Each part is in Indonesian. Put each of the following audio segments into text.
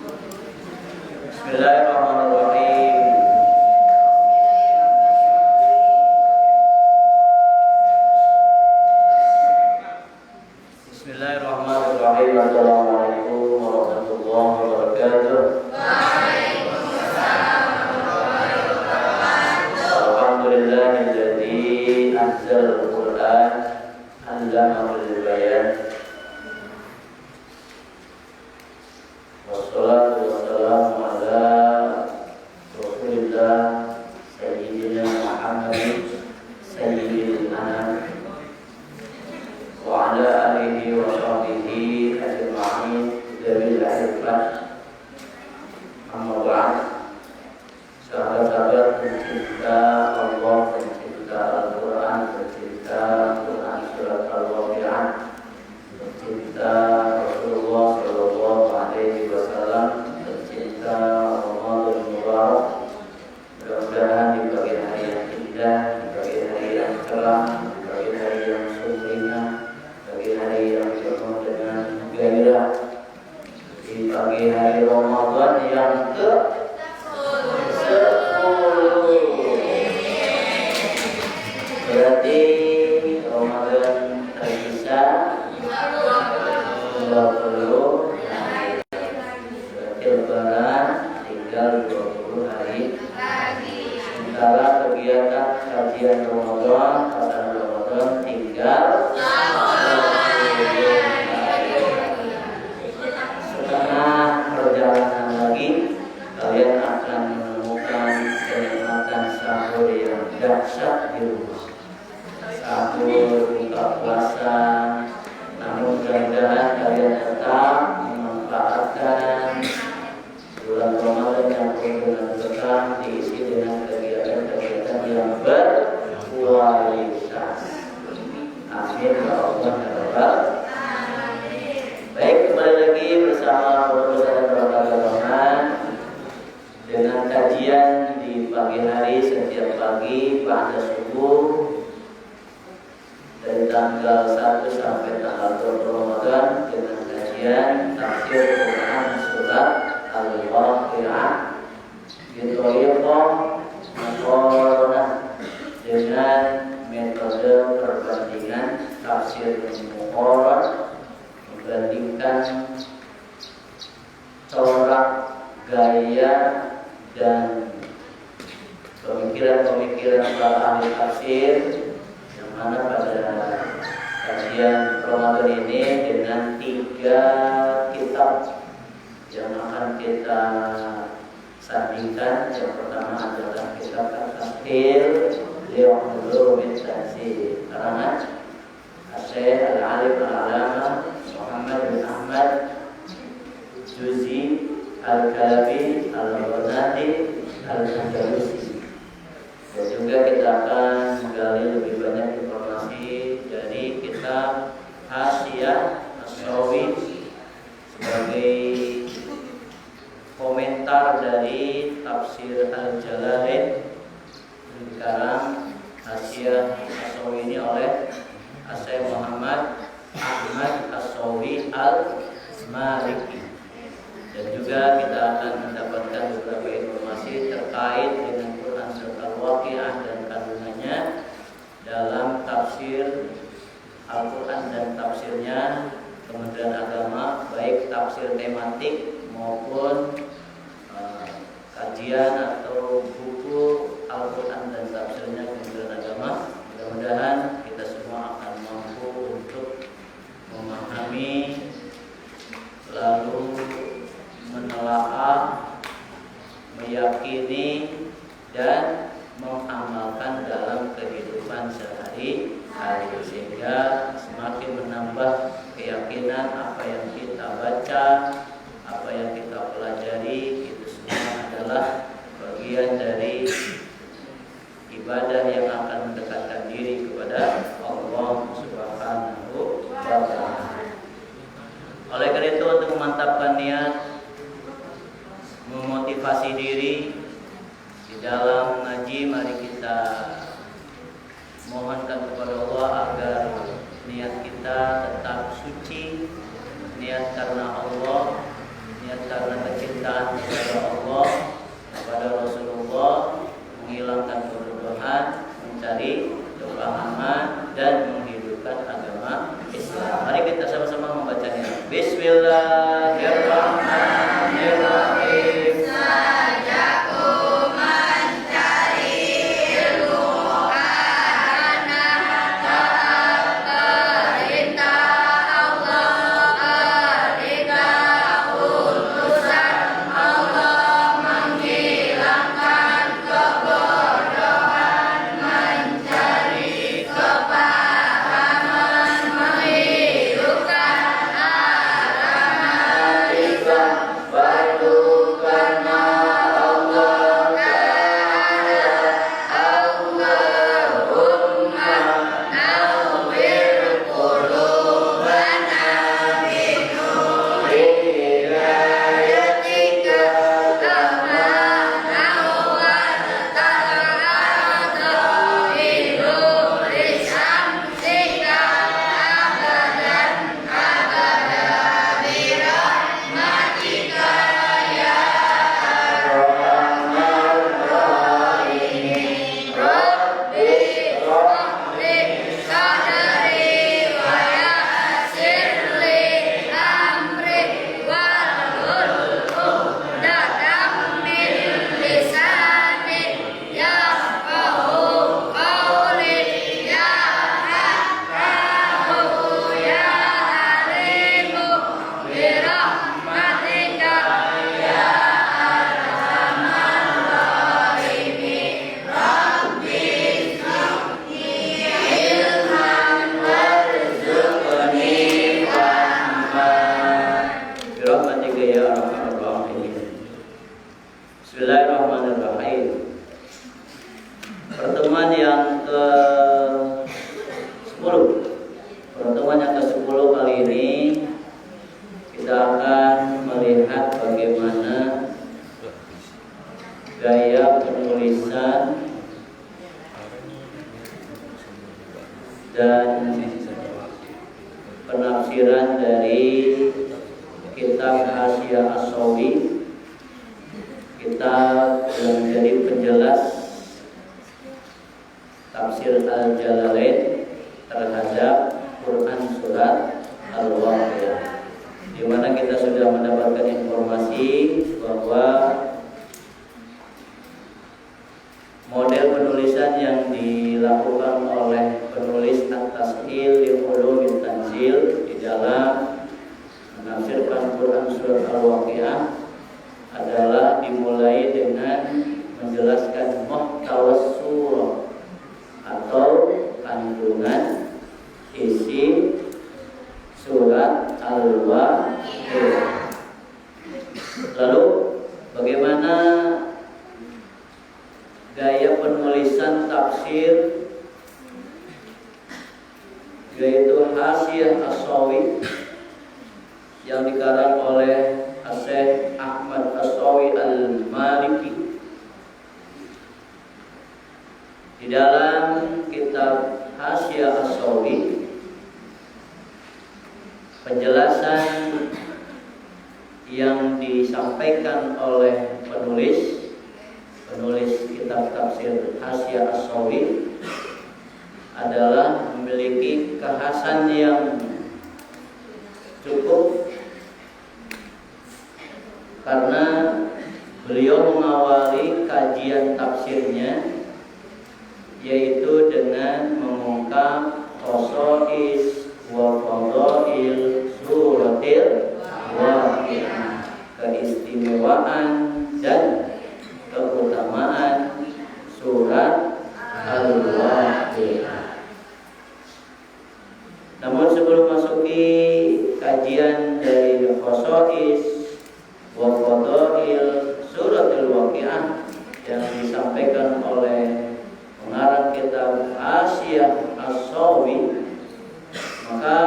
Bismillahirrahmanirrahim. Bismillahirrahmanirrahim. Assalamualaikum warahmatullahi wabarakatuh. Alhamdulillahilladzi anzala al-Qur'an 'allamahul bayan. Wassalatu wassalamu ala Rasulillah Sayyidina Muhammad Sayyidil Anam wa ala alihi wa sahbihi ajma'in dzawil irfan. Amma ba'd. Sahabat-sahabat pencinta Allah, pencinta Al-Quran, pencinta Quran surat Al-Waqi'ah, pencinta Rasulullah Sallallahu Alaihi Wasallam, pencinta Ramadan Mubarak. Mudah-mudahan di pagi hari yang indah, di pagi hari yang cerah, di pagi hari yang sumringah, pagi hari yang penuh dengan gairah, di pagi hari Ramadan yang ke-10. Berarti Ramadan tersisa 20 hari. Berarti Lebaran tinggal 20 hari. Sementara kegiatan kajian Ramadan, khatam Ramadan tinggal 20 hari. Setengah perjalanan lagi kalian akan menemukan kenikmatan sahur yang dahsyat di rumah. Sahur buka puasa. Namun mudah-mudahan kalian tetap memanfaatkan bulan Ramadan yang penuh dengan berkah, diisi dengan kegiatan-kegiatan yang berkualitas. Amin ya Allah ya Rabbal. Baik, kembali lagi bersama Profesor dan Bapak Rahman dengan kajian di pagi hari setiap pagi pada subuh dari tanggal 1 sampai tanggal 20 Ramadan dengan kajian tafsir Quran surat Al-Waqi'ah Bithariqah Muqaranah dengan metode perbandingan tafsir Muqaran, membandingkan corak, gaya dan pemikiran-pemikiran para ahli tafsir, yang mana pada kajian Ramadan ini dengan 3 kitab yang akan kita sandingkan. Yang pertama adalah kitab At-Tafsir Li'ulumit Tanzil karangan Syekh Al-Alim Al-Alama Muhammad bin Ahmad Juzi Al-Kalabi Al-Ghanati Al-Andalusi. Dan juga kita akan menggali lebih banyak informasi dari kitab Hasyiah As-Sawi sebagai komentar dari tafsir Al-Jalalain. Sekarang Hasyiah As-Sawi ini oleh Syekh Muhammad Ahmad As-Sawi Al-Maliki. Dan juga kita akan mendapatkan beberapa informasi terkait dengan Quran surat Al-Waqi'ah dan kandungannya dalam tafsir Al-Quran dan tafsirnya Kementerian Agama, baik tafsir tematik maupun kajian atau buku Al-Quran dan tafsirnya Kementerian Agama. Mudah-mudahan kita semua akan mampu untuk memahami lalu menelaah, meyakini dan mengamalkan dalam kehidupan sehari-hari, sehingga semakin menambah keyakinan apa yang kita baca, apa yang kita pelajari itu semua adalah bagian dari ibadah yang akan mendekatkan diri kepada Allah Subhanahu wa Ta'ala. Oleh karena itu, untuk memantapkan niat, memotivasi diri di dalam ngaji, mari kita mohonkan kepada Allah agar niat kita tetap suci, niat karena Allah, niat karena kecintaan permintaan kepada Allah, kepada Rasulullah, menghilangkan kebodohan, mencari kepahaman dan menghidupkan agama Islam. Mari kita sama-sama membacanya. Bismillahirrahmanirrahim. Bismillahirrahmanirrahim. Pertemuan yang ke-10. Pertemuan yang ke-10 kali ini kita akan melihat bagaimana gaya penulisan dan penafsiran dari kitab Hasyiah As-Sawi, kitab yang menjadi penjelas tafsir Al-Jalalain terhadap Quran surat Al-Waqiah, di mana kita sudah mendapatkan informasi bahwa model penulisan yang dilakukan oleh penulis At-Tasheel li Ulumit Tanzil di dalam menafsirkan Quran surat Al-Waqiah adalah dimulai dengan menjelaskan muhtawa surah atau kandungan isi surat Al-Waqiah. Lalu bagaimana gaya penulisan tafsir, yaitu Hasyiah As-Sawi yang dikarang oleh Syekh Ahmad As-Sawi Al-Maliki. Di dalam kitab Hasyiah As-Sawi, penjelasan yang disampaikan oleh penulis kitab tafsir Hasyiah As-Sawi adalah memiliki kekhasan yang cukup, karena beliau mengawali kajian tafsirnya yaitu dengan mengungkap khosais wa fadail suratil Waqiah, keistimewaan dan keutamaan surat Al-Waqiah. Namun sebelum masuki kajian dari khosais wa fadail suratul Waqiah yang disampaikan oleh pengarang kitab Hasyiah As-Sawi, maka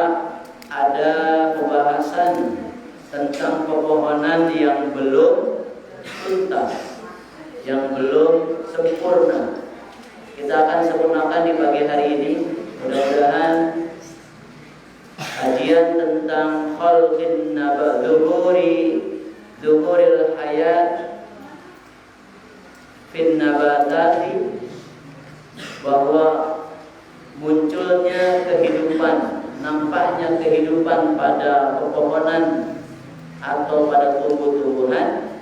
ada pembahasan tentang pepohonan yang belum tuntas, yang belum sempurna. Kita akan sempurnakan di pagi hari ini. Mudah-mudahan kajian tentang khalqin zuhuri zuhuril hayat fin nabatati, bahwa munculnya kehidupan, nampaknya kehidupan pada pepohonan atau pada tumbuh-tumbuhan,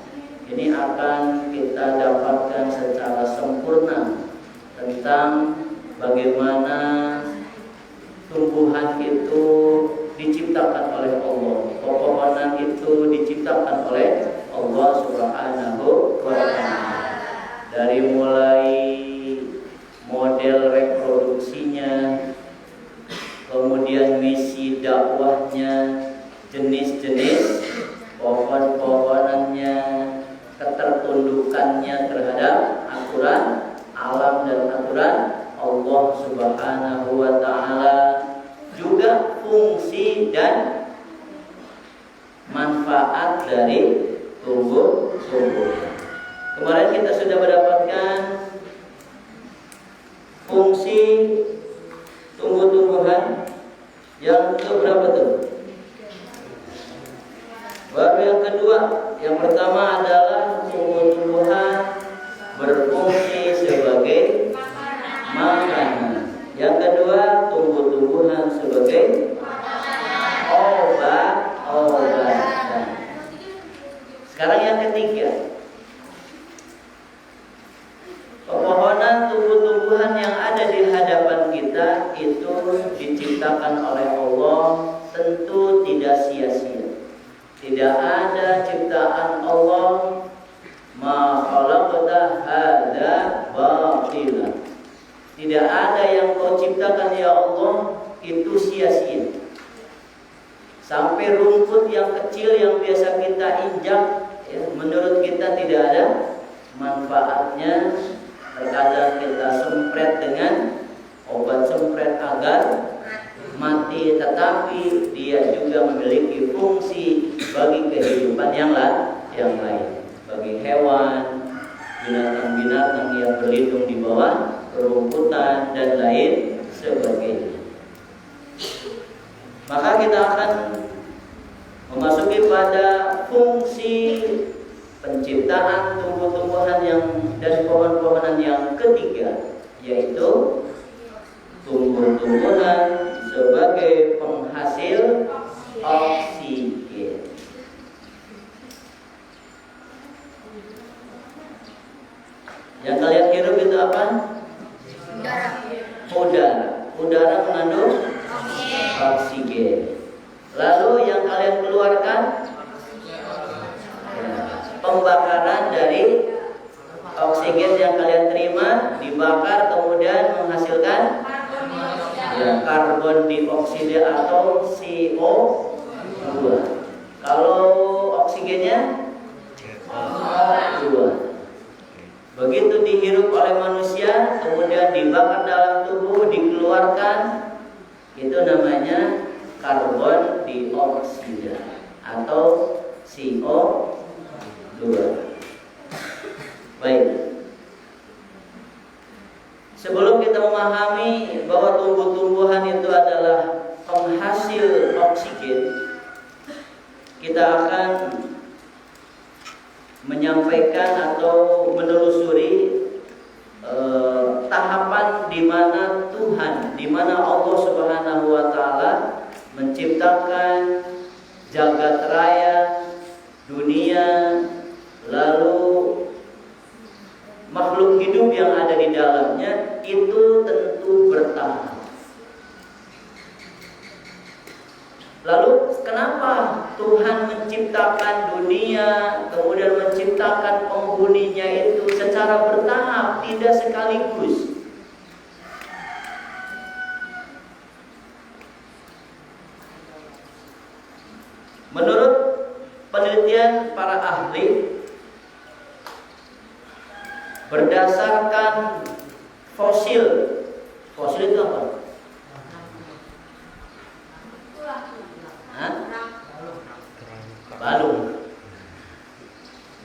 ini akan kita dapatkan secara sempurna tentang bagaimana tumbuhan itu diciptakan oleh Allah, pepohonan itu diciptakan oleh Allah Subhanahu wa Ta'ala. Dari mulai model reproduksinya, kemudian misi dakwahnya, jenis-jenis pohon-pohonannya, ketertundukannya terhadap aturan alam dan aturan Allah Subhanahu wa Ta'ala, juga fungsi dan manfaat dari tumbuh-tumbuhan. Kemarin kita sudah mendapatkan fungsi tumbuh-tumbuhan yang keberapa tuh? Baru yang kedua. Yang pertama adalah tumbuh-tumbuhan berfungsi sebagai makanan. Yang kedua, tumbuh-tumbuhan sebagai obat-obatan. Sekarang yang ketiga, pepohonan tumbuh-tumbuhan yang ada di hadapan kita itu diciptakan oleh Allah, tentu tidak sia-sia. Tidak ada ciptaan Allah ma khalaqta hadza batila. Tidak ada yang kau ciptakan ya Allah itu sia-sia. Sampai rumput yang kecil yang biasa kita injak, ya, menurut kita tidak ada manfaatnya. Terkadang kita sempret dengan obat sempret agar mati, tetapi dia juga memiliki fungsi bagi kehidupan yang lain, bagi hewan, binatang-binatang yang berlindung di bawah rumputan dan lain sebagainya. Maka kita akan memasuki pada fungsi penciptaan tumbuh-tumbuhan dan pohon-pohonan yang ketiga, yaitu tumbuh-tumbuhan sebagai penghasil oksigen. Yang kalian hirup itu apa? Udara. Udara mengandung oksigen. Lalu yang kalian keluarkan, pembakaran dari oksigen yang kalian terima dibakar kemudian menghasilkan karbon dioksida atau CO2. Kalau oksigennya O2. Begitu dihirup oleh manusia kemudian dibakar dalam tubuh, dikeluarkan, itu namanya karbon dioksida atau CO2. Baik. Sebelum kita memahami bahwa tumbuh-tumbuhan itu adalah penghasil oksigen, kita akan menyampaikan atau menelusuri tahapan di mana Tuhan, di mana Allah Subhanahu wa Ta'ala menciptakan jagat raya, dunia, lalu makhluk hidup yang ada di dalamnya itu tentu bertahap. Lalu kenapa Tuhan menciptakan dunia, kemudian menciptakan penghuninya itu secara bertahap, tidak sekaligus? Menurut penelitian para ahli, berdasarkan fosil itu apa? Balung,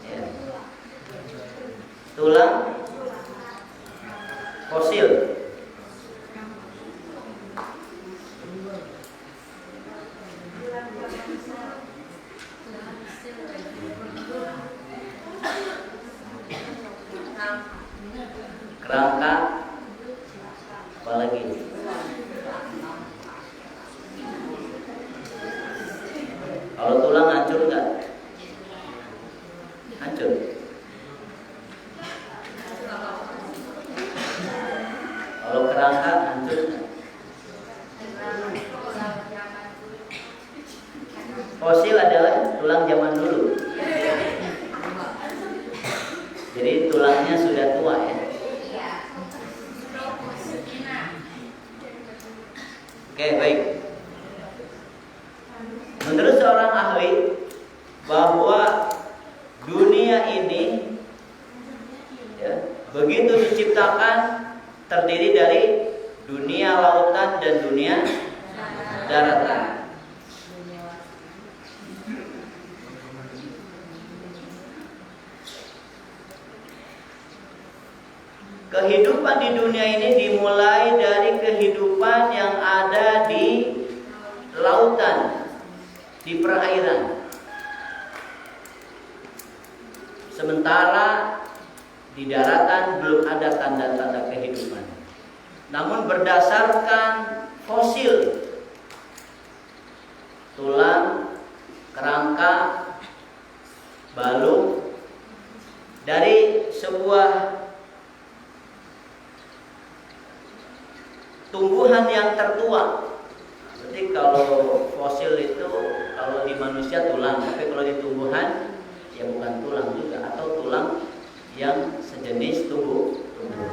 ya. Tulang fosil. kerangka, apalagi kalau tulang hancur nggak? Hancur. Kalau kerangka hancur nggak? Fosil adalah tulang zaman dulu. Jadi tulangnya sudah tua ya. Oke, baik. Menurut seorang ahli bahwa dunia ini ya, begitu diciptakan terdiri dari dunia lautan dan dunia daratan. Kehidupan di dunia ini dimulai dari kehidupan yang ada di lautan, di perairan. Sementara di daratan belum ada tanda-tanda kehidupan. Namun berdasarkan fosil, tulang, kerangka, balung dari sebuah tumbuhan yang tertua. Jadi kalau fosil itu kalau di manusia tulang, tapi kalau di tumbuhan ya bukan tulang juga, atau tulang yang sejenis tumbuhan.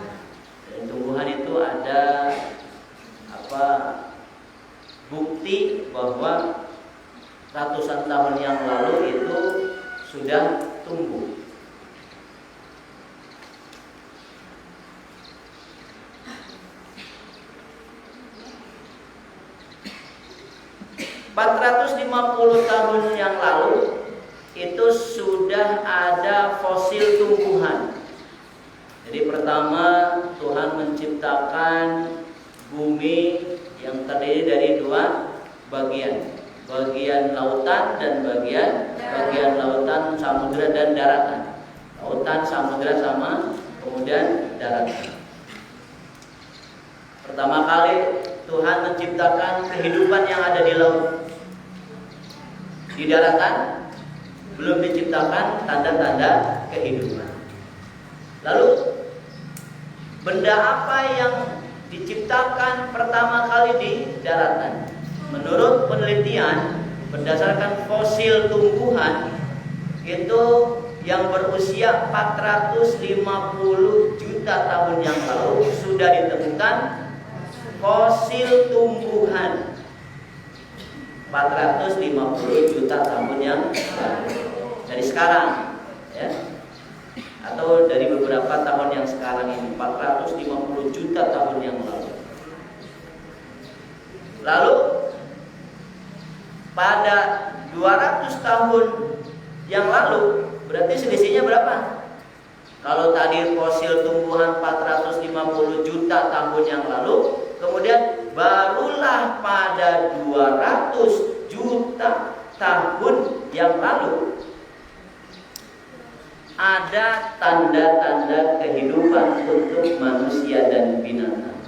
Dan tumbuhan itu ada bukti bahwa ratusan tahun yang lalu itu sudah tumbuh. 450 tahun yang lalu itu sudah ada fosil tumbuhan. Jadi pertama Tuhan menciptakan bumi yang terdiri dari dua bagian, bagian lautan dan bagian lautan, samudra dan daratan. Lautan, samudra sama kemudian daratan. Pertama kali Tuhan menciptakan kehidupan yang ada di laut. Di daratan belum diciptakan tanda-tanda kehidupan. Lalu benda apa yang diciptakan pertama kali di daratan? Menurut penelitian berdasarkan fosil tumbuhan itu yang berusia 450 juta tahun yang lalu sudah ditemukan fosil tumbuhan. 450 juta tahun yang lalu. Dari sekarang ya, atau dari beberapa tahun yang sekarang ini, 450 juta tahun yang lalu. Lalu pada 200 tahun yang lalu, berarti selisihnya berapa? Kalau tadi fosil tumbuhan 450 juta tahun yang lalu, kemudian barulah pada 200 juta tahun yang lalu ada tanda-tanda kehidupan untuk manusia dan binatang.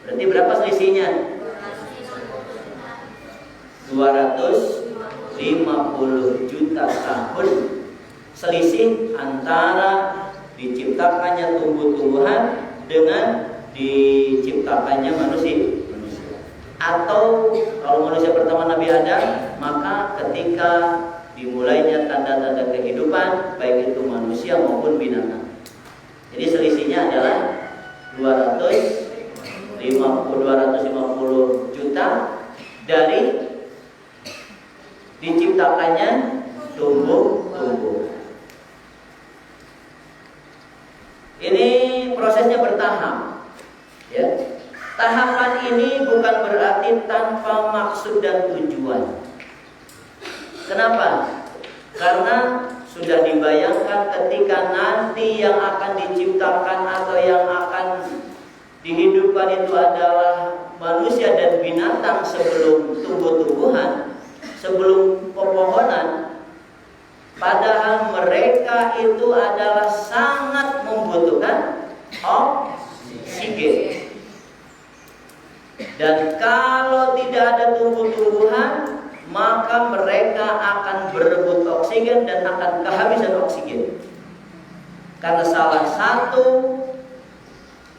Berarti berapa selisihnya? 250 juta tahun selisih antara diciptakannya tumbuh-tumbuhan dengan diciptakannya manusia. Atau kalau manusia pertama Nabi Adam, maka ketika dimulainya tanda-tanda kehidupan baik itu manusia maupun binatang. Jadi selisihnya adalah 250 juta dari diciptakannya tumbuh-tumbuh. Ini prosesnya bertahap, ya. Tahapan ini bukan berarti tanpa maksud dan tujuan. Kenapa? Karena sudah dibayangkan ketika nanti yang akan diciptakan atau yang akan dihidupkan itu adalah manusia dan binatang sebelum tumbuh-tumbuhan, sebelum pepohonan. Padahal mereka itu adalah sangat membutuhkan oksigen. Dan kalau tidak ada tumbuh-tumbuhan, maka mereka akan berebut oksigen dan akan kehabisan oksigen. Karena salah satu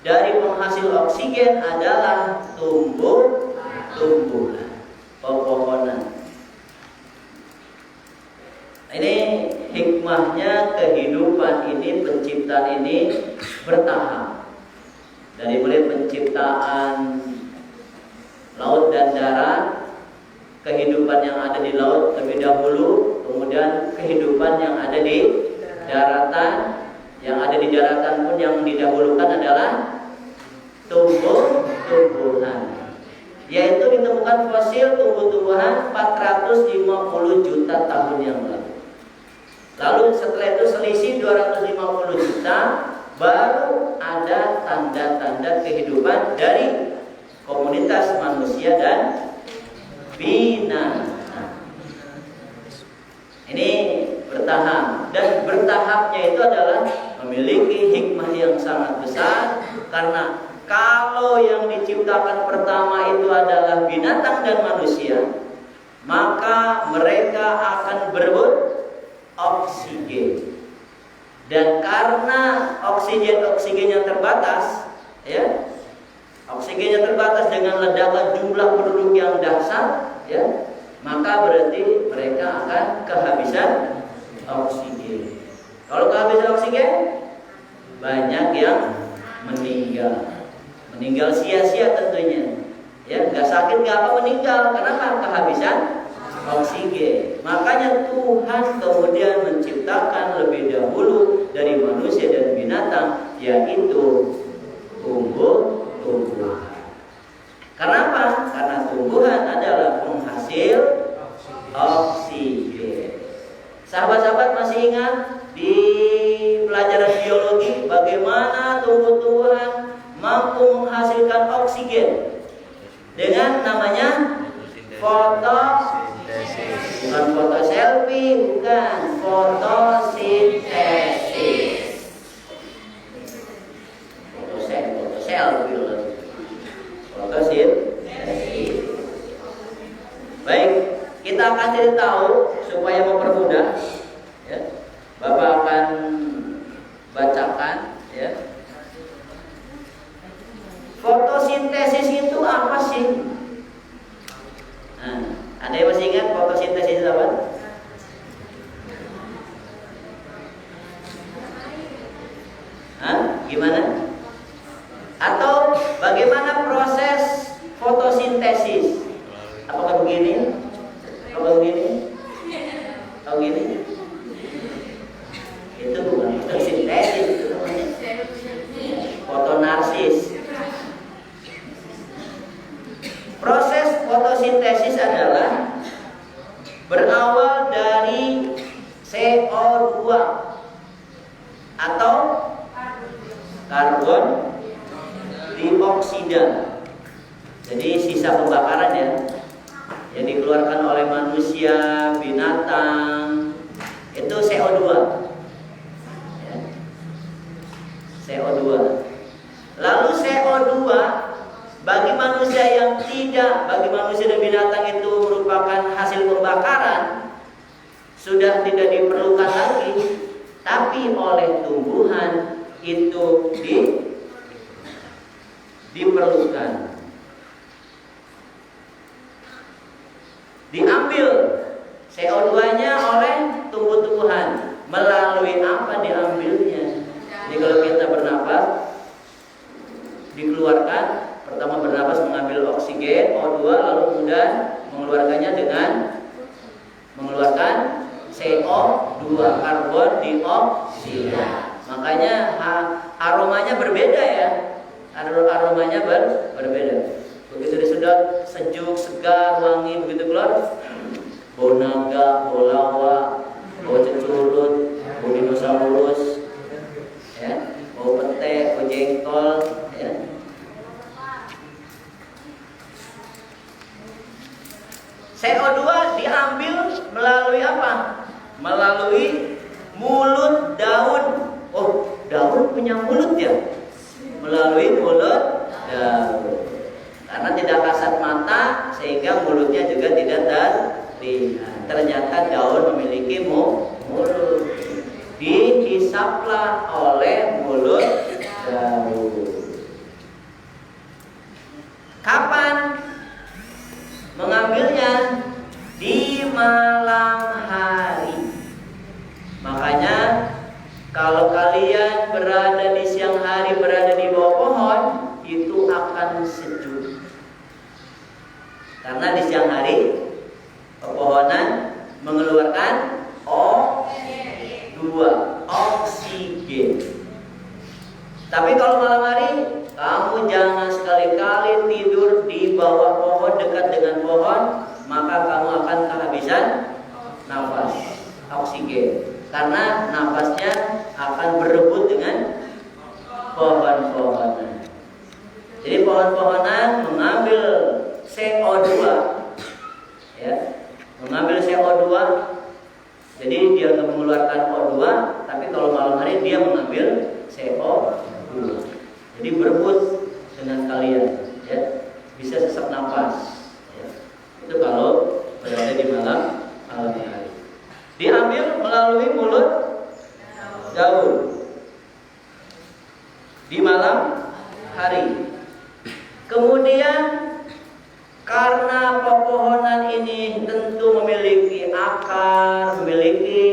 dari penghasil oksigen adalah tumbuh-tumbuhan, pepohonan. Ini hikmahnya kehidupan ini, penciptaan ini bertahap. Dari mulai penciptaan laut dan darat, kehidupan yang ada di laut lebih dahulu, kemudian kehidupan yang ada di daratan. Yang ada di daratan pun yang didahulukan adalah tumbuh-tumbuhan, yaitu ditemukan fosil tumbuh-tumbuhan 450 juta tahun yang lalu. Lalu setelah itu selisih 250 juta, baru ada tanda-tanda kehidupan dari komunitas manusia dan binatang. Ini bertahap, dan bertahapnya itu adalah memiliki hikmah yang sangat besar. Karena kalau yang diciptakan pertama itu adalah binatang dan manusia, maka mereka akan berebut oksigen. Dan karena oksigen yang terbatas, ya, oksigennya terbatas dengan ledakan jumlah penduduk yang dahsyat, ya, maka berarti mereka akan kehabisan oksigen. Kalau kehabisan oksigen, banyak yang meninggal sia-sia tentunya. Ya, nggak sakit nggak apa meninggal. Kenapa? Kehabisan oksigen. Makanya Tuhan kemudian menciptakan lebih dahulu dari manusia dan binatang, yaitu tumbuh-tumbuhan. Kenapa? Karena tumbuhan adalah penghasil oksigen. Sahabat-sahabat masih ingat di pelajaran biologi bagaimana tumbuh-tumbuhan mampu menghasilkan oksigen dengan namanya fotosintesis. Bukan foto selfie, bukan, fotosintesis. Foto selfie. Fotosintesis. Baik, kita akan cari tahu supaya mempermudah. Ya, Bapak akan bacakan. Ya. Fotosintesis itu apa sih? Nah, ada yang masih ingat fotosintesis itu apa? Hah? Gimana? Atau bagaimana proses fotosintesis? Apakah begini? Apakah begini? Atau gini? Itu bukan fotosintesis, itu namanya fotonarsis. Proses fotosintesis adalah berawal dari CO2 atau karbon dioksida. Jadi sisa pembakaran ya, yang dikeluarkan oleh manusia, binatang, itu CO2. Ya. CO2. Lalu CO2 bagi manusia bagi manusia dan binatang itu merupakan hasil pembakaran, sudah tidak diperlukan lagi. Tapi oleh tumbuhan itu diperlukan. Diambil CO2-nya oleh tumbuh-tumbuhan. Melalui apa diambilnya? Jadi kalau kita bernapas, dikeluarkan, pertama bernapas mengambil oksigen O2, lalu kemudian mengeluarkannya dengan mengeluarkan CO2, karbon dioksida. Makanya aromanya berbeda ya. Aromanya berbeda. Begitu disedot, sejuk, segar, wangi, begitu keluar, bau naga, bau lawa, bau cecurut, bau dinosaurus, ya, bau pete, bau jengkol, ya. CO2 diambil melalui apa? Melalui mulut daun. Oh, daun punya mulut ya? dihisaplah oleh mulut Daud. Kapan mengambilnya? Di malam hari. Makanya kalau kalian berada di siang hari, berada di bawah pohon, itu akan sejuk. Karena di siang hari pepohonan mengeluarkan O2, oksigen. Tapi kalau malam hari, kamu jangan sekali-kali tidur di bawah pohon, dekat dengan pohon, maka kamu akan kehabisan nafas oksigen. Karena nafasnya akan berebut dengan pohon-pohonan. Jadi pohon-pohonan mengambil CO2, ya, mengambil CO2. Jadi dia mengeluarkan O2, tapi kalau malam hari dia mengambil CO2. Jadi berebut dengan kalian, ya, bisa sesak nafas. Ya. Itu kalau berada di malam hari. Diambil melalui mulut Daud di malam hari. Kemudian karena pepohonan ini tentu memiliki akar, memiliki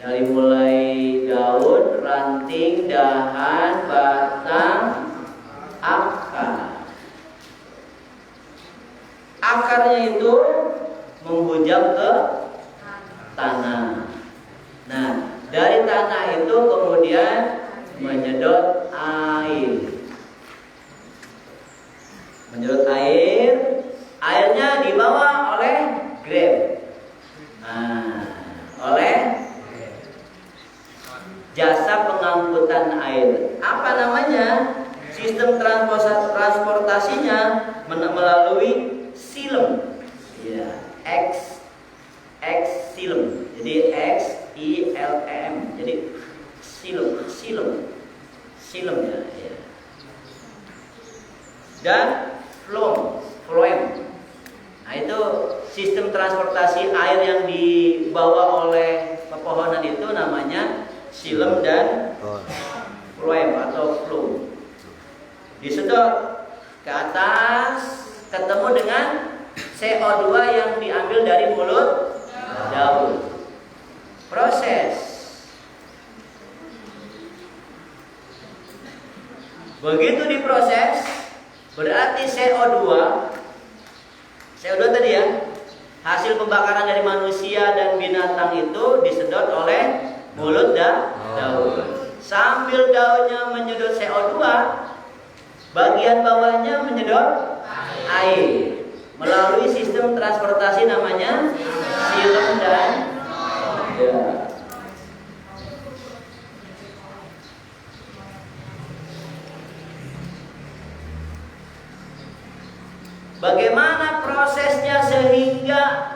dari mulai daun, ranting, dahan, batang, akar. Akarnya itu menghujam ke tanah. Nah, dari tanah itu kemudian menyedot air. Menyedot air, airnya dibawa oleh grab. Nah, oleh jasa pengangkutan air. Apa namanya? Sistem transportasinya melalui silem. Ya, silem. Jadi XILEM. Jadi silem ya. Dan phloem. Nah, itu sistem transportasi air yang dibawa oleh pepohonan itu namanya silem dan phloem atau flow. Disedot ke atas, ketemu dengan CO2 yang diambil dari mulut Daud. Proses. Begitu diproses, berarti CO2 tadi ya, hasil pembakaran dari manusia dan binatang itu disedot oleh mulut Daud. Sambil daunnya menyedot CO2, bagian bawahnya menyedot air melalui sistem transportasi namanya silem dan ya. Bagaimana prosesnya sehingga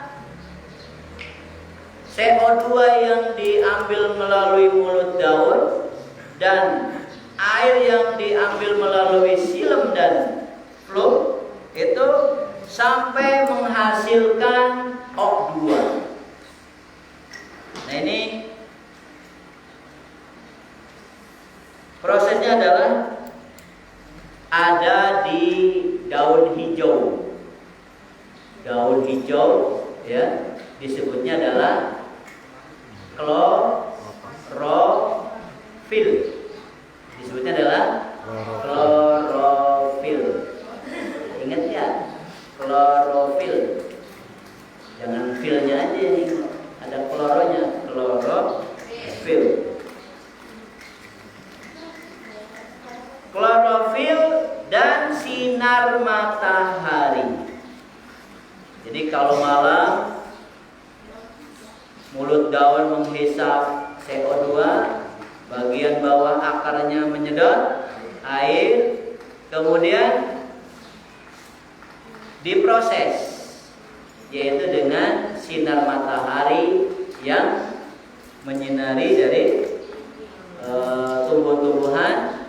CO2 yang diambil melalui mulut daun dan air yang diambil melalui silem dan phloem itu sampai menghasilkan O2. Nah, ini prosesnya adalah ada di daun hijau. Daun hijau ya, disebutnya adalah klorofil. Disebutnya adalah klorofil. Ingat ya, klorofil. Jangan filnya aja nih, ada kloronya, klorofil. Klorofil dan sinar matahari. Jadi kalau malam mulut daun menghisap CO2, bagian bawah akarnya menyedot air, kemudian diproses, yaitu dengan sinar matahari yang menyinari dari tumbuh-tumbuhan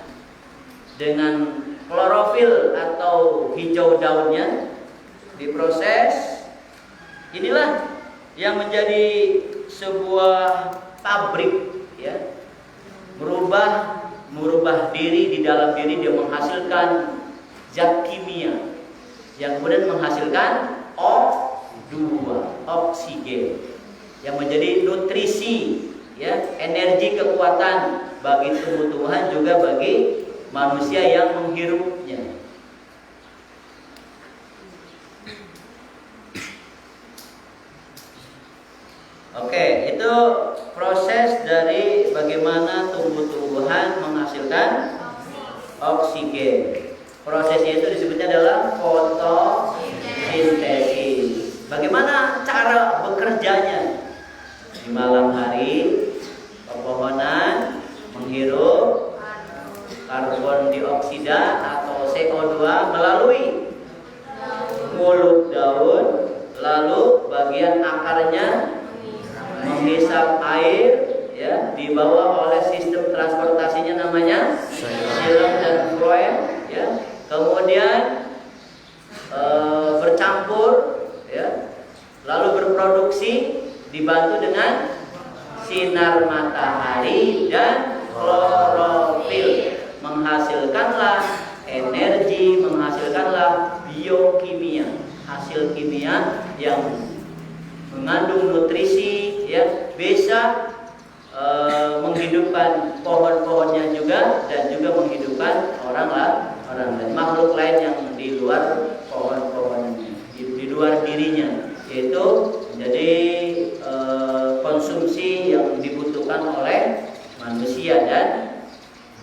dengan klorofil atau hijau daunnya diproses. Inilah yang menjadi sebuah pabrik merubah diri di dalam diri, dia menghasilkan zat kimia yang kemudian menghasilkan O2, oksigen, yang menjadi nutrisi, ya, energi kekuatan bagi tumbuh-tumbuhan juga bagi manusia yang menghirupnya. Oke, itu proses dari bagaimana tumbuh-tumbuhan menghasilkan oksigen. Prosesnya itu disebutnya adalah fotosintesis. Bagaimana cara bekerjanya? Di malam hari, pepohonan menghirup karbon dioksida atau CO2 melalui mulut daun, lalu bagian akarnya menghisap air, ya, dibawa oleh sistem transportasinya namanya xilem dan floem, ya, kemudian bercampur, ya, lalu berproduksi dibantu dengan sinar matahari dan klorofil, menghasilkanlah energi, menghasilkanlah biokimia, hasil kimia yang mengandung nutrisi, ya, bisa menghidupkan pohon-pohonnya juga, dan juga menghidupkan orang lain, makhluk lain yang di luar pohon-pohon, di luar dirinya, yaitu menjadi konsumsi yang dibutuhkan oleh manusia dan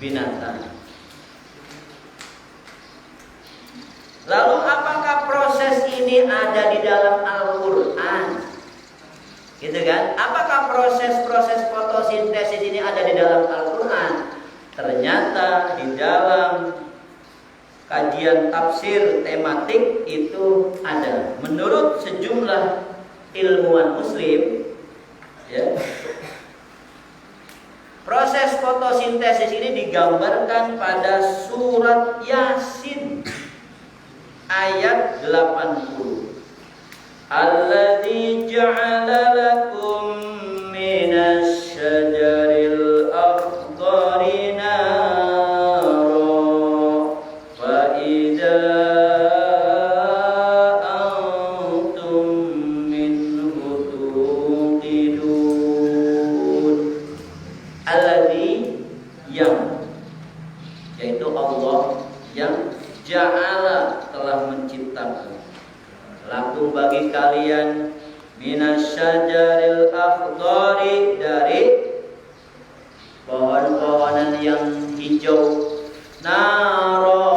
binatang. Lalu apakah proses ini ada di dalam Al-Quran? Gitu kan? Apakah proses-proses fotosintesis ini ada di dalam Al-Quran? Ternyata di dalam kajian tafsir tematik itu ada. Menurut sejumlah ilmuwan Muslim, ya, proses fotosintesis ini digambarkan pada surat Yasin ayat 80. Alladzi ja'ala lakum minas syajaril akhdari nara fa idza antum minhu tuqidun. Alladzi, yang, yaitu Allah yang ja'ala, telah menciptakan, lakum, bagi kalian, minasyajaril akhdari, dari pohon-pohonan yang hijau, naro,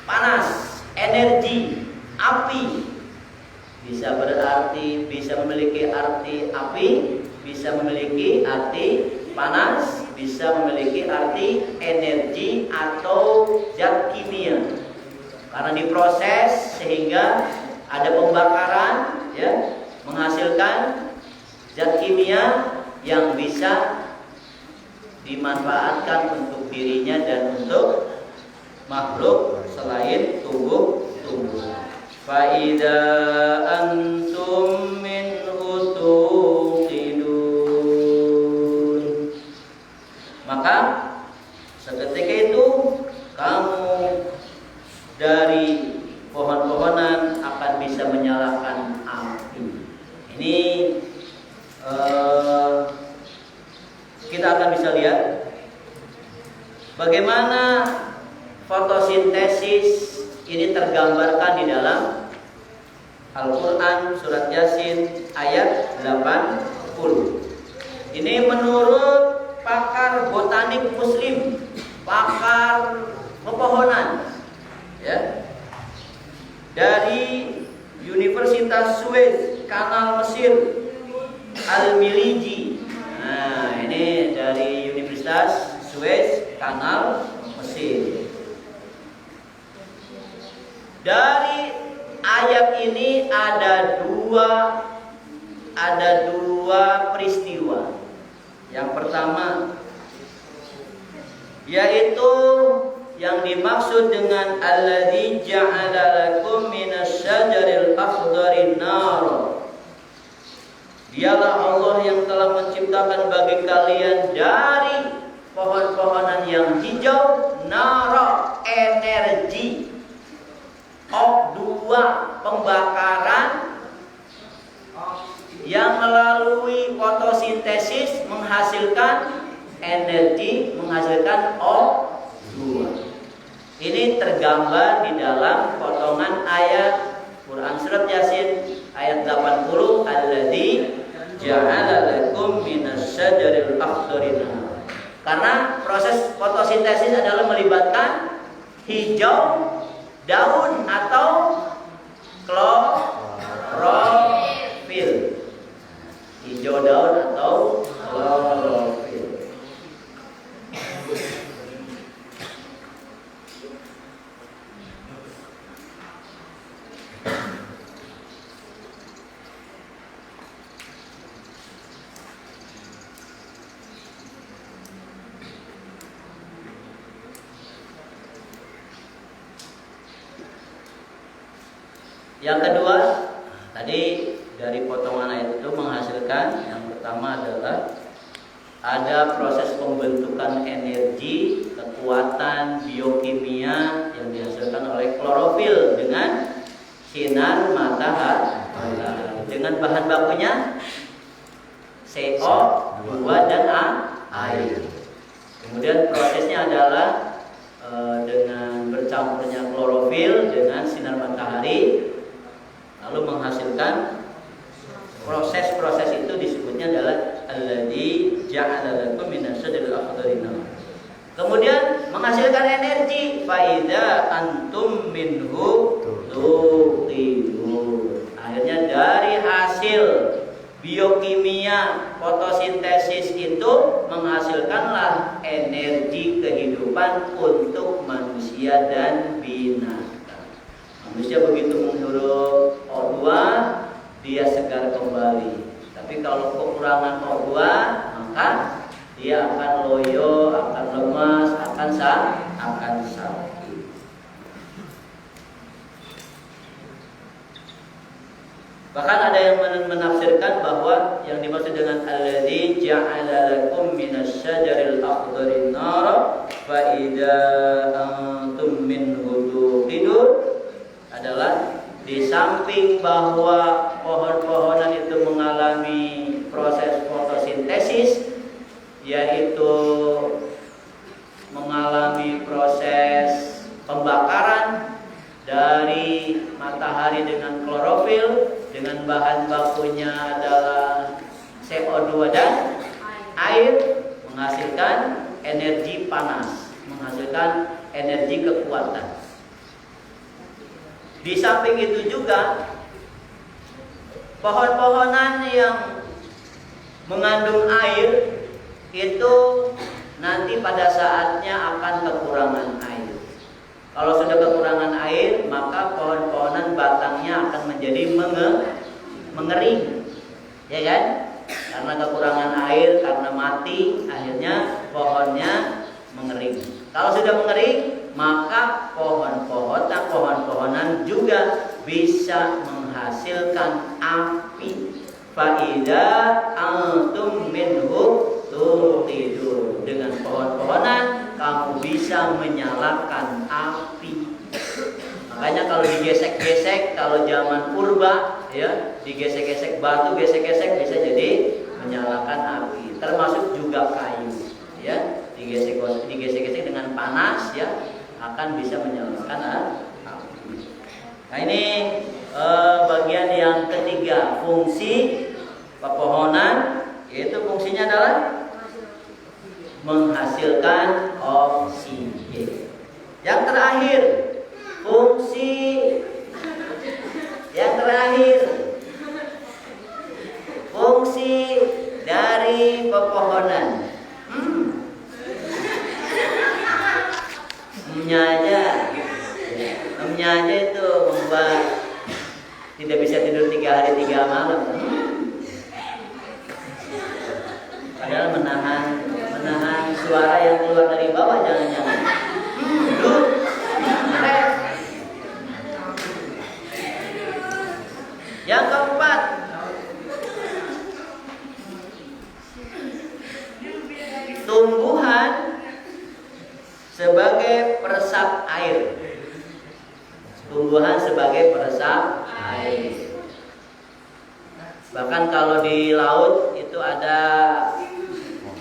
panas, energi, api. Bisa berarti, bisa memiliki arti api, bisa memiliki arti panas, bisa memiliki arti energi atau zat kimia. Karena diproses sehingga ada pembakaran, ya, menghasilkan zat kimia yang bisa dimanfaatkan untuk dirinya dan untuk makhluk selain tumbuh-tumbuhan. Fa idza antum minhu tuqidun. Maka seketika itu kamu dari pohon-pohonan akan bisa menyalakan api. Ini kita akan bisa lihat bagaimana fotosintesis ini tergambarkan di dalam Al-Quran surat Yasin ayat 80. Ini menurut pakar botanik Muslim, pakar pepohonan, ya, dari Universitas Suez, Kanal Mesir, Al-Miliji. Nah, ini dari Universitas Suez, Kanal Mesir. Dari ayat ini ada dua peristiwa. Yang pertama yaitu yang dimaksud dengan alladzi ja'ala lakum minasy syajaril akhdari nar. Di Dialah Allah yang telah menciptakan bagi kalian dari pohon-pohonan yang hijau nara energi O2 pembakaran yang melalui fotosintesis menghasilkan energi, menghasilkan O2. Ini tergambar di dalam potongan ayat Quran surat Yasin ayat 80, alladzi ja'ala lakum minas syajaril akhdari. Karena proses fotosintesis adalah melibatkan hijau daun atau klorofil. Hijau daun atau klorofil. Yang kedua, tadi dari potongan ayat itu menghasilkan yang pertama adalah ada proses pembentukan energi, kekuatan biokimia yang dihasilkan oleh klorofil dengan sinar matahari. Dengan bahan bakunya CO2 dan air. Kemudian prosesnya adalah dengan bercampurnya klorofil dengan sinar matahari, lalu menghasilkan proses-proses itu disebutnya adalah alladzi ja'ala lakum minas syajaril akhdari. Kemudian menghasilkan energi faida antum minhu tuqidun. Akhirnya dari hasil biokimia fotosintesis itu menghasilkanlah energi kehidupan untuk manusia dan binatang. Manusia begitu menghirup O2, dia segar kembali. Tapi kalau kekurangan O2, maka dia akan loyo, akan lemas, akan sakit. Bahkan ada yang menafsirkan bahwa yang dimaksud dengan alladzi ja'ala lakum minas syajaril akhdari nara fa idza antum minhu tuqidun adalah di samping bahwa pohon-pohonan itu mengalami proses fotosintesis, yaitu mengalami proses pembakaran dari matahari dengan klorofil, dengan bahan bakunya adalah CO2 dan air, menghasilkan energi panas, menghasilkan energi kekuatan. Di samping itu juga pohon-pohonan yang mengandung air itu nanti pada saatnya akan kekurangan air. Kalau sudah kekurangan air, maka pohon-pohonan batangnya akan menjadi mengering, ya kan? Karena kekurangan air, karena mati, akhirnya pohonnya mengering. Kalau sudah mengering, maka pohon-pohonan juga bisa menghasilkan api. Faida antum minhu tuqidun. Dengan pohon-pohonan kamu bisa menyalakan api. Makanya kalau digesek-gesek, kalau zaman purba ya, digesek-gesek batu, gesek-gesek bisa jadi menyalakan api. Termasuk juga kayu ya. Digesek-gesek dengan panas ya, akan bisa menyalakan api. Nah ini bagian yang ketiga, fungsi pepohonan, yaitu fungsinya adalah menghasilkan oksigen. Yang terakhir, fungsi dari pepohonan. Emnya aja itu membuat tidak bisa tidur 3 hari 3 malam. Padahal menahan suara yang keluar dari bawah, jangan-jangan. Yang keempat, tumbuhan sebagai peresap air. Tumbuhan sebagai peresap air. Bahkan kalau di laut itu ada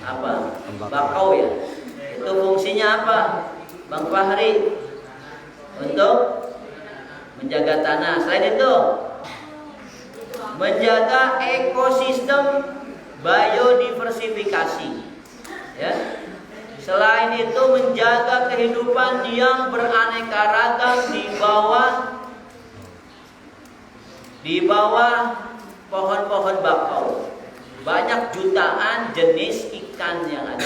apa? Bakau ya. Itu fungsinya apa? Bang Fahri? Untuk menjaga tanah. Selain itu, menjaga ekosistem biodiversifikasi. Ya. Selain itu menjaga kehidupan yang beraneka ragam di bawah pohon-pohon bakau. Banyak jutaan jenis ikan yang ada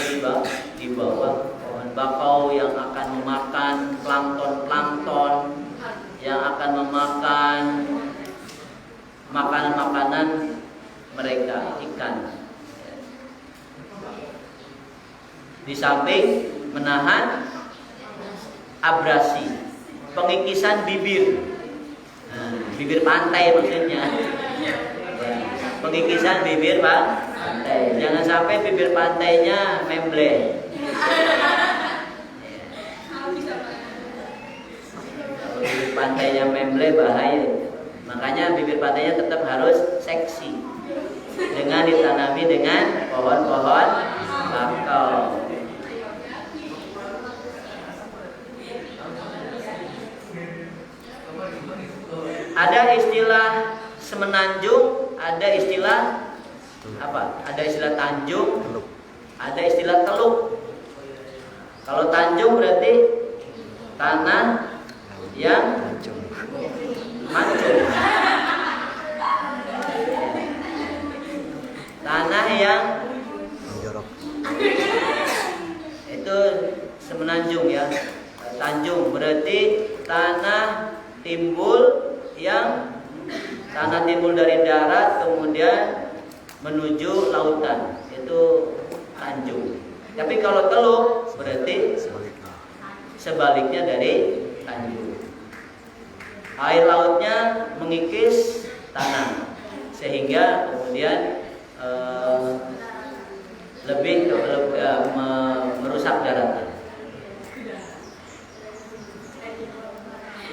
di bawah pohon bakau yang akan memakan plankton-plankton, yang akan memakan makanan-makanan mereka, ikan. Di samping menahan abrasi, pengikisan bibir, bibir pantai maksudnya. Pengikisan bibir pantai. Jangan sampai bibir pantainya memble. Kalau bibir pantainya memble bahaya. Makanya bibir pantainya tetap harus seksi dengan ditanami dengan pohon-pohon bakau. Ada istilah semenanjung, ada istilah apa? Ada istilah tanjung, ada istilah teluk. Kalau tanjung berarti tanah yang mancung. Tanah yang itu semenanjung ya. Tanjung berarti tanah timbul dari darat kemudian menuju lautan, itu tanjung. Tapi kalau teluk berarti sebaliknya dari tanjung. Air lautnya mengikis tanah sehingga kemudian lebih merusak daratan.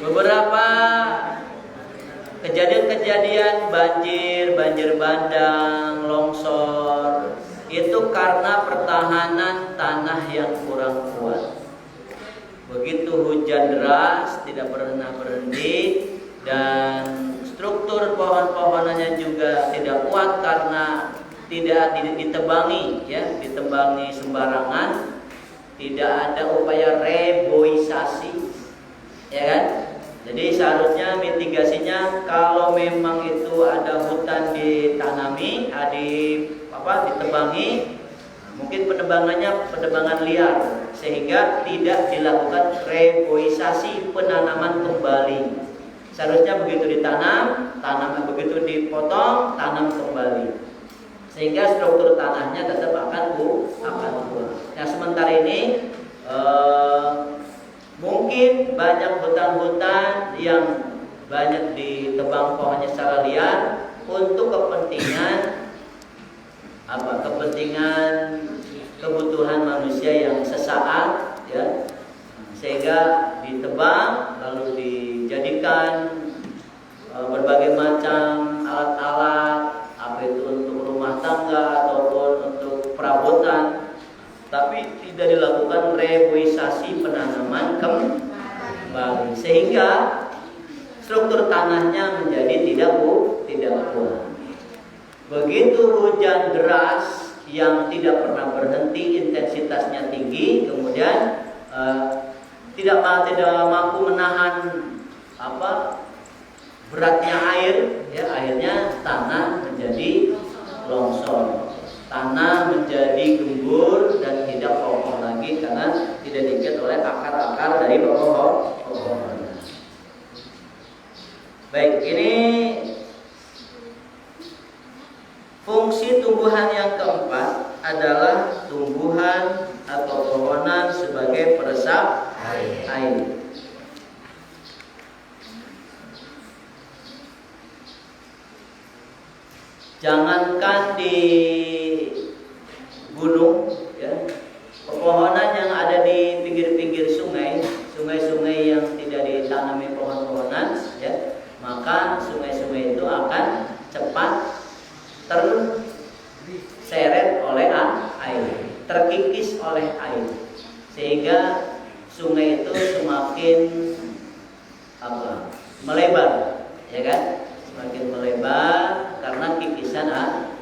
Beberapa kejadian-kejadian banjir bandang, longsor itu karena pertahanan tanah yang kurang kuat. Begitu hujan deras tidak pernah berhenti dan struktur pohon-pohonannya juga tidak kuat karena tidak ditebangi ya, ditebangi sembarangan, tidak ada upaya reboisasi, ya kan? Jadi seharusnya mitigasinya kalau memang itu ada hutan ditanami, ditebangi, mungkin penebangan liar sehingga tidak dilakukan reboisasi, penanaman kembali. Seharusnya begitu ditanam, begitu dipotong, tanam kembali. Sehingga struktur tanahnya tetap akan kuat. Nah, sementara ini mungkin banyak hutan-hutan yang banyak ditebang pohonnya secara liar untuk kepentingan kebutuhan manusia yang sesaat ya, sehingga ditebang lalu dijadikan berbagai macam alat-alat, apa itu untuk rumah tangga ataupun untuk perabotan, tapi tidak dilakukan reboisasi, penanaman kembali, sehingga struktur tanahnya menjadi tidak kuat. Begitu hujan deras yang tidak pernah berhenti, intensitasnya tinggi, kemudian tidak mampu menahan beratnya air, ya, akhirnya tanah menjadi longsor, tanah menjadi gembur dan tidak kokoh lagi karena tidak diikat oleh akar-akar dari pohon. Baik, ini fungsi tumbuhan yang keempat adalah tumbuhan atau pohonan sebagai peresap air. Jangankan di gunung, ya, terkikis oleh air, sehingga sungai itu semakin melebar, ya kan? Semakin melebar karena kikisan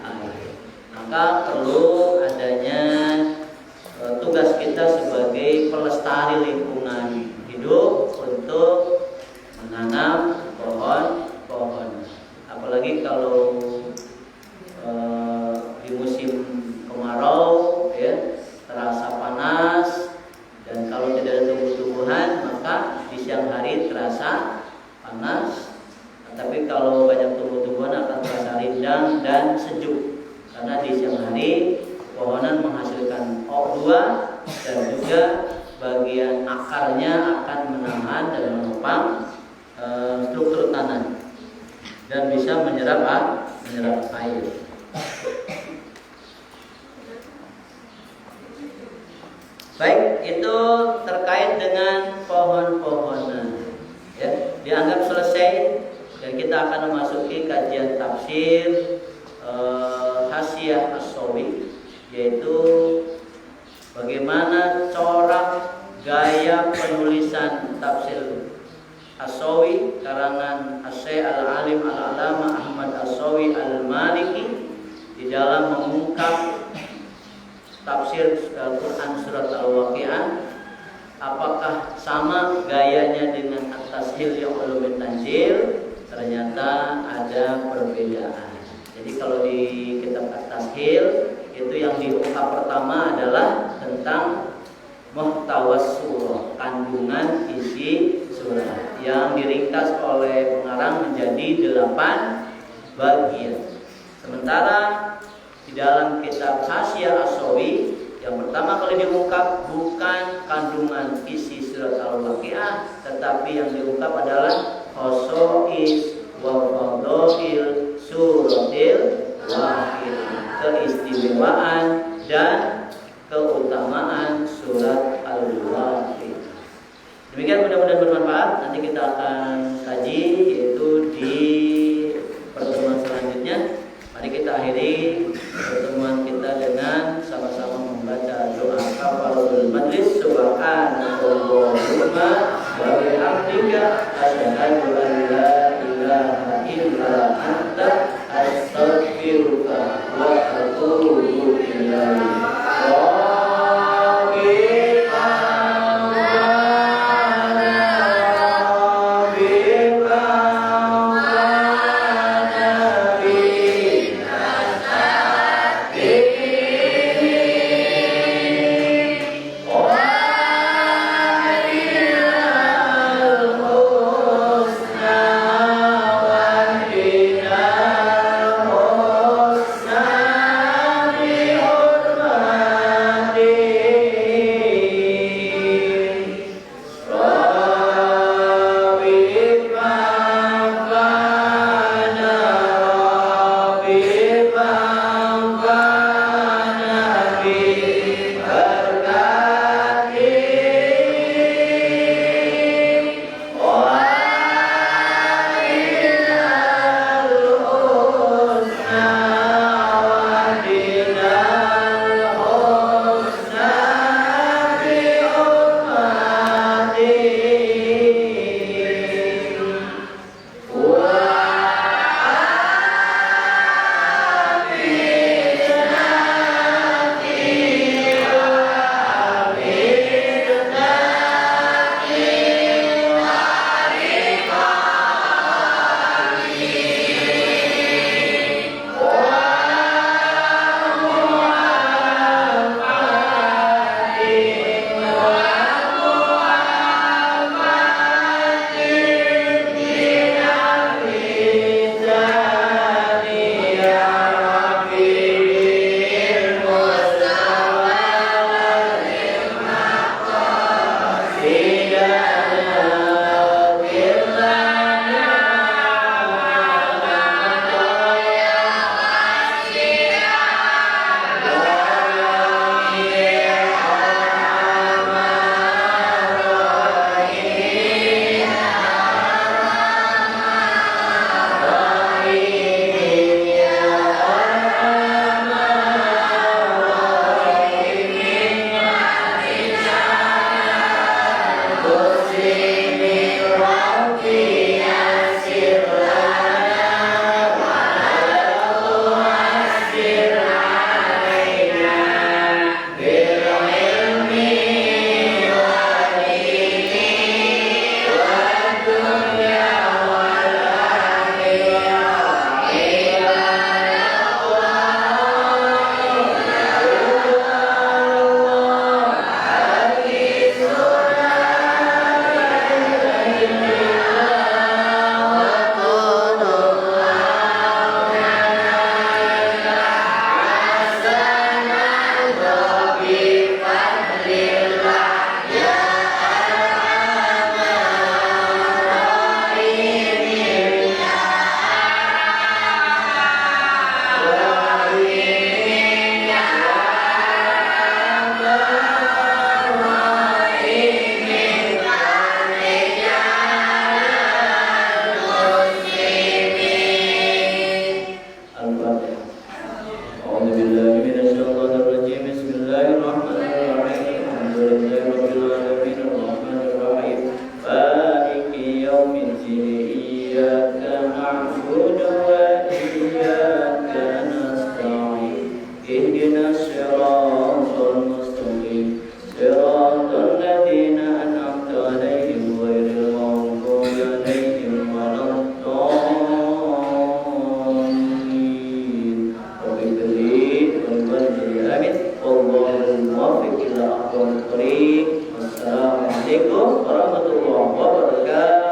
air. Maka perlu adanya tugas kita sebagai pelestari lingkungan hidup untuk menanam pohon-pohon. Apalagi kalau di musim kemarau, ya, terasa panas, dan kalau tidak ada tumbuh-tumbuhan maka di siang hari terasa panas. Tapi kalau banyak tumbuh-tumbuhan akan terasa rindang dan sejuk, karena di siang hari pohonan menghasilkan O2 dan juga bagian akarnya akan menahan dan menopang struktur tanah dan bisa menyerap air. Baik, itu terkait dengan pohon-pohonan. Ya, dianggap selesai dan kita akan memasuki kajian tafsir Hasyiah As-Sawi, yaitu bagaimana corak gaya penulisan tafsir As-Sawi karangan Asy-Syaikh Al-Alim Al-Alama Ahmad As-Sawi Al-Maliki di dalam mengungkap tafsir Al-Quran surat Al-Waqi'ah. Apakah sama gayanya dengan At-Tashil yang Ulumut Tanzil? Ternyata ada perbedaan. Jadi kalau di kitab At-Tashil itu yang diungkap pertama adalah tentang muhtawas surah, kandungan isi surah, yang diringkas oleh pengarang menjadi 8 bagian. Sementara di dalam kitab Hasyiah As-Sawi yang pertama kali diungkap bukan kandungan isi surat Al-Waqi'ah, tetapi yang diungkap adalah khosois wa fadhail suratil Waqi'ah, keistimewaan dan keutamaan surat Al-Waqi'ah. Demikian, mudah-mudahan bermanfaat. Nanti kita akan kaji yaitu di pertemuan selanjutnya. Mari kita akhiri pertemuan kita dengan sama-sama membaca doa kafaratul majlis. Subhanallahumma wa bihamdika asyhadu an la ilaha illa anta astaghfiruka wa atubu ilaik. الصراط المستقيم صراط الذين أنعمت عليهم غير المغضوب عليهم ولا الضالين وبالبليد والبلد آمين والله الموفق إلى أقوم الطريق والسلام عليكم ورحمة الله وبركاته